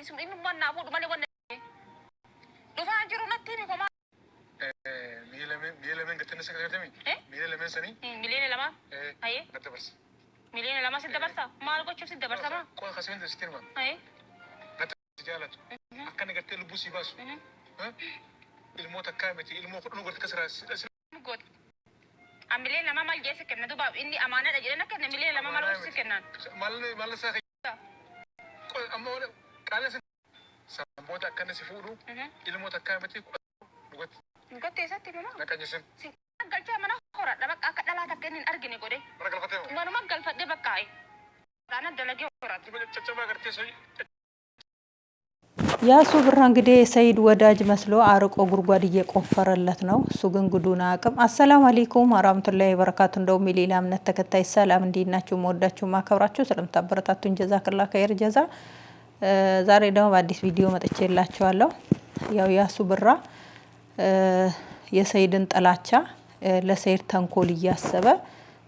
sum inu manna fu dumane wonne do fa jiru natti mi ko ma milemen gatene sekretami milemen sani milene lama aye gatabas milene lama sidda barsa mal gochu sidda barsa ma ko khasen destirma aye gatabas jalat akkan gatte lubusi basu ilmo takameti ilmo ko ngot kasra got amile lama mal jese kenna duba indi amana da jere nakene milene lama mal gochu kenna mal sa ko amore kala sambota kan sifudu ilmo takameti got esatti mama nakanyisen galcha mana khora da bakka ka dala takenin argine gode ragal fatema manu magal fadde bakka ay dana dalage khora chachaba garte soy ያሱ ብራ እንግዲህ ሰይድ ወዳጅ መስሎ አርቆ ጉርጓድ እየቆፈረለት ነው። እሱ ግን ጉዱና አቅም። አሰላሙ አለይኩም ወራህመቱላሂ ወበረካቱ። እንደው ሚሊላ እምነት ተከታይ ሰላም እንዲናችሁ ወዳችሁ ማከብራችሁ ስለምታበረታቱኝ ጀዛከላህ ኸይር ጀዛ። ዛሬ ደግሞ በአዲስ ቪዲዮ መጥቼላችኋለሁ። ያው ያሱ ብራ የሰይድን ጥላቻ ለሰይድ ተንኮል እያሰበ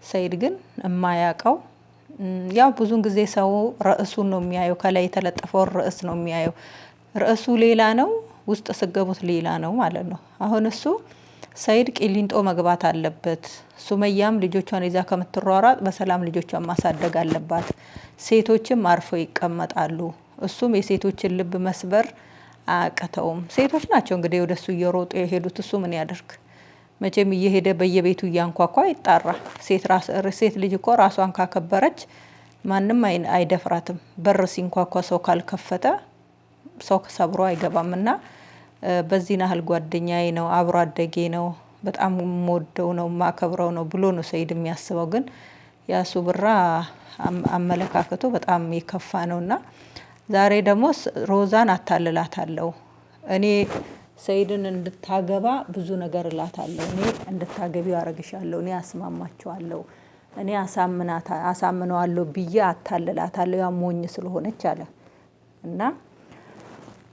ሰይድ ግን የማያውቀው ያው ብዙን ጊዜ ሰው ርዕሱን ነው የሚያየው፣ ከላይ የተለጠፈው ርዕስ ነው የሚያየው። ርዕሱ ሌላ ነው፣ ውስጥ ስገቡት ሌላ ነው ማለት ነው። አሁን እሱ ሰይድ ቂሊንጦ መግባት አለበት፣ ሱመያም ልጆቿን ይዛ ከምትሯሯጥ በሰላም ልጆቿን ማሳደግ አለባት፣ ሴቶችም አርፈው ይቀመጣሉ፣ እሱም የሴቶችን ልብ መስበር አያቅተውም። ሴቶች ናቸው እንግዲህ ወደሱ እየሮጡ የሄዱት። እሱ ምን ያደርግ መቼም እየሄደ በየቤቱ እያንኳኳ ይጣራ። ሴት ልጅ እኮ ራሷን ካከበረች ማንም አይደፍራትም። በር ሲንኳኳ ሰው ካልከፈተ ሰው ሰብሮ አይገባምና በዚህ ናህል ጓደኛዬ ነው፣ አብሮ አደጌ ነው፣ በጣም ሞደው ነው፣ ማከብረው ነው ብሎ ነው ሰይድ የሚያስበው። ግን ያሱ ብራ አመለካከቱ በጣም የከፋ ነውና ዛሬ ደግሞ ሮዛን አታልላታለሁ፣ እኔ ሰይድን እንድታገባ ብዙ ነገር እላታለሁ፣ እኔ እንድታገቢው አረግሻለሁ፣ እኔ አስማማቸዋለሁ፣ እኔ አሳምነዋለሁ ብዬ አታልላታለሁ፣ ያ ሞኝ ስለሆነች አለ እና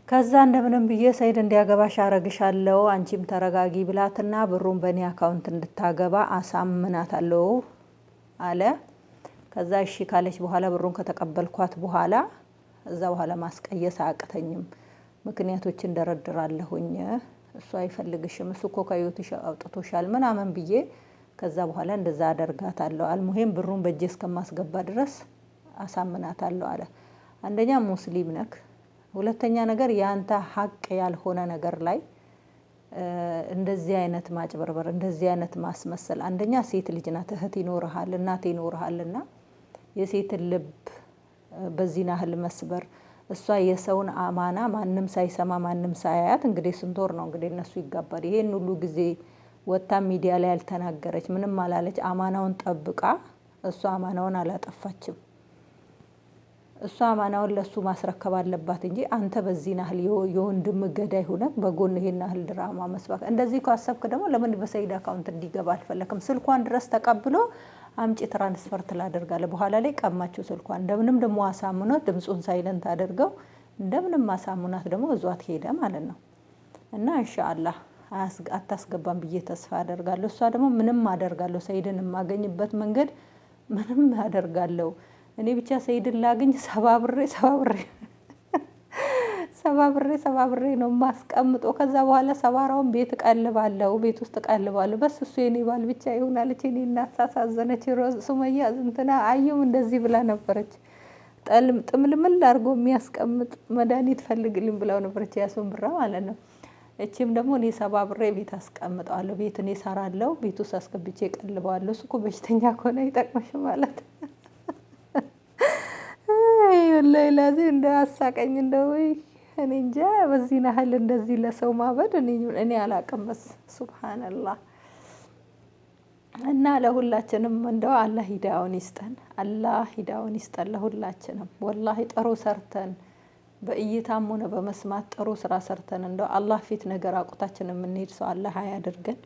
ከዛ እንደምንም ብዬ ሰይድ እንዲያገባሽ አረግሻለሁ፣ አንቺም ተረጋጊ ብላትና ብሩን በእኔ አካውንት እንድታገባ አሳምናታለሁ አለ። ከዛ እሺ ካለች በኋላ ብሩን ከተቀበልኳት በኋላ እዛ በኋላ ማስቀየስ አያቅተኝም፣ ምክንያቶች እንደረድራለሁኝ፣ እሱ አይፈልግሽም፣ እሱ እኮ ከህይወትሽ አውጥቶሻል ምናምን ብዬ ከዛ በኋላ እንደዛ አደርጋታለሁ፣ አልሙሂም ብሩን በእጄ እስከማስገባ ድረስ አሳምናታለሁ አለ። አንደኛ ሙስሊም ነክ፣ ሁለተኛ ነገር ያንተ ሀቅ ያልሆነ ነገር ላይ እንደዚህ አይነት ማጭበርበር፣ እንደዚህ አይነት ማስመሰል። አንደኛ ሴት ልጅ ናት፣ እህት ይኖርሃል፣ እናት ይኖርሃልና የሴትን ልብ በዚህ ናህል መስበር፣ እሷ የሰውን አማና ማንም ሳይሰማ ማንም ሳያያት እንግዲህ ስንት ወር ነው እንግዲህ እነሱ ይጋባል። ይሄን ሁሉ ጊዜ ወጣ ሚዲያ ላይ ያልተናገረች ምንም አላለች፣ አማናውን ጠብቃ እሷ አማናውን አላጠፋችም። እሷ አማናውን ለሱ ማስረከብ አለባት እንጂ አንተ በዚህ ናህል የወንድም ገዳይ ሆነ በጎን ይሄን ናህል ድራማ መስባክ። እንደዚህ ካሰብክ ደግሞ ለምን በሰይድ አካውንት እንዲገባ አልፈለክም? ስልኳን ድረስ ተቀብሎ አምጪ ትራንስፈር ትላደርጋለ። በኋላ ላይ ቀማችሁ ስልኳን። እንደምንም ደግሞ አሳምኗት ድምጹን ሳይለንት አድርገው እንደምንም አሳምኗት ደግሞ እዟት ሄደ ማለት ነው። እና ኢንሻአላህ አታስገባም ብዬ ተስፋ አደርጋለሁ። እሷ ደግሞ ምንም አደርጋለሁ ሰይድን የማገኝበት መንገድ ምንም አደርጋለሁ፣ እኔ ብቻ ሰይድን ላግኝ ሰባብሬ ነው ማስቀምጦ። ከዛ በኋላ ሰባራውን ቤት ቀልባለሁ፣ ቤት ውስጥ ቀልባለሁ። በስ እሱ የኔ ባል ብቻ ይሆናለች። እኔ እናሳሳዘነች ሱመያ እንትና አየም እንደዚህ ብላ ነበረች። ጥምልምል አድርጎ የሚያስቀምጥ መድኃኒት ፈልግልኝ ብላው ነበረች ያሱን ብራ ማለት ነው። እቺም ደግሞ እኔ ሰባብሬ ቤት አስቀምጠዋለሁ፣ ቤት እኔ ሰራለሁ፣ ቤት ውስጥ አስገብቼ ቀልባለሁ። እሱ እኮ በሽተኛ ከሆነ ይጠቅመሽ ማለት ወላሂ ላዚም እንደ አሳቀኝ እንደው እኔ እንጃ በዚህ ናህል እንደዚህ ለሰው ማበድ እኔ አላቅም። በስ ሱብሃንአላህ። እና ለሁላችንም እንደው አላህ ሂዳውን ይስጠን፣ አላህ ሂዳውን ይስጠን ለሁላችንም። ወላሂ ጥሩ ሰርተን በእይታም ሆነ በመስማት ጥሩ ስራ ሰርተን እንደው አላህ ፊት ነገር አቁታችን የምንሄድ ሰው አላህ ያድርገን።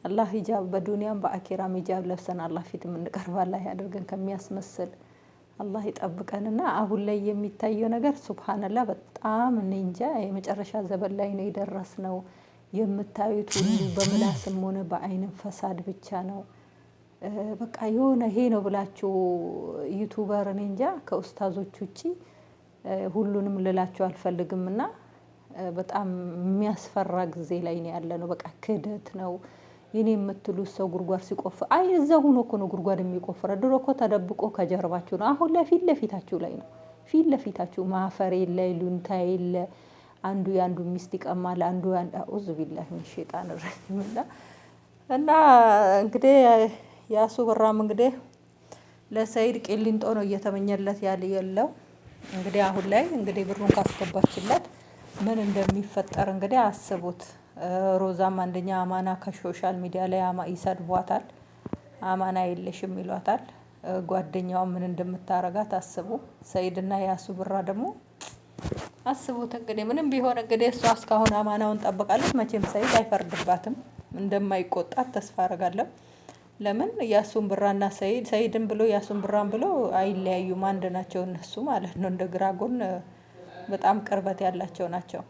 አላህ ሂጃብ በዱንያም በአኺራም ሂጃብ ለብሰን አላህ ፊት የምንቀርብ አላህ ያድርገን ከሚያስመስል አላህ ይጠብቀንና አሁን ላይ የሚታየው ነገር ሱብሃንአላህ በጣም እኔ እንጃ የመጨረሻ ዘበን ላይ ነው የደረስነው። የምታዩት ሁሉ በምላስም ሆነ በአይንም ፈሳድ ብቻ ነው። በቃ የሆነ ይሄ ነው ብላችሁ ዩቲዩበር እኔ እንጃ ከኡስታዞች ውጪ ሁሉንም ልላቸው አልፈልግም እና በጣም የሚያስፈራ ጊዜ ላይ ነው ያለነው። በቃ ክህደት ነው። የኔ የምትሉት ሰው ጉድጓድ ሲቆፍር አይ እዛ ሆኖ እኮ ነው ጉድጓድ የሚቆፍረው። ድሮ እኮ ተደብቆ ከጀርባችሁ ነው። አሁን ላይ ፊት ለፊታችሁ ላይ ነው። ፊት ለፊታችሁ ማፈር የለ ይሉኝታ የለ። አንዱ የአንዱ ሚስት ይቀማል። አንዱ አኡዝ ቢላሂ ሚነ ሸይጣን ረጂም እና እንግዲህ ያሱ ብራም እንግዲህ ለሰይድ ቂሊንጦ ነው እየተመኘለት ያለው። እንግዲህ አሁን ላይ እንግዲህ ብሩን ካስገባችለት ምን እንደሚፈጠር እንግዲህ አስቡት። ሮዛም አንደኛ አማና ከሶሻል ሚዲያ ላይ ይሰድቧታል። አማና የለሽም ይሏታል። ጓደኛዋ ምን እንደምታረጋት አስቡ። ሰይድና ያሱ ብራ ደግሞ አስቡት እንግዲህ ምንም ቢሆን እንግዲህ እሷ እስካሁን አማናውን ጠብቃለች። መቼም ሰይድ አይፈርድባትም። እንደማይቆጣት ተስፋ አደርጋለሁ። ለምን ያሱን ብራና ሰይድን ብሎ ያሱን ብራን ብሎ አይለያዩም። አንድ ናቸው እነሱ ማለት ነው። እንደ ግራ ጎን በጣም ቅርበት ያላቸው ናቸው።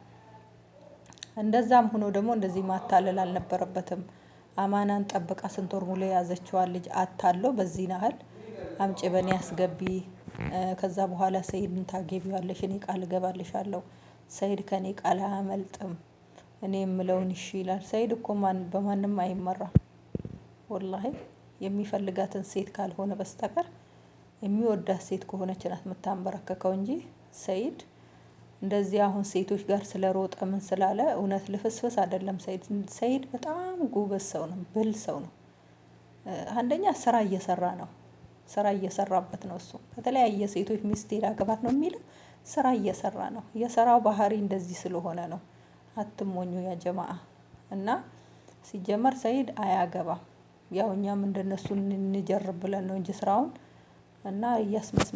እንደዛም ሆኖ ደግሞ እንደዚህ ማታለል አልነበረበትም። አማናን ጠብቃ ስንት ወር ሙሉ የያዘችዋን ልጅ አታሎ በዚህ ናህል አምጪ በኔ አስገቢ፣ ከዛ በኋላ ሰይድን ታገቢዋለሽ፣ እኔ ቃል እገባልሻለሁ፣ ሰይድ ከኔ ቃል አያመልጥም፣ እኔ የምለውን እሺ ይላል። ሰይድ እኮ በማንም አይመራም። ወላሂ የሚፈልጋትን ሴት ካልሆነ በስተቀር የሚወዳት ሴት ከሆነች ናት የምታንበረከከው እንጂ ሰይድ እንደዚህ አሁን ሴቶች ጋር ስለሮጠ ምን ስላለ እውነት ልፍስፍስ አይደለም። ሰይድ በጣም ጎበዝ ሰው ነው፣ ብል ሰው ነው። አንደኛ ስራ እየሰራ ነው። ስራ እየሰራበት ነው። እሱ ከተለያየ ሴቶች ሚስት ላገባት ነው የሚለው ስራ እየሰራ ነው። የስራው ባህሪ እንደዚህ ስለሆነ ነው። አትሞኙ ያ ጀማአ። እና ሲጀመር ሰይድ አያገባም። ያው እኛም እንደነሱ እንጀርብ ብለን ነው እንጂ ስራውን እና እያስመስመ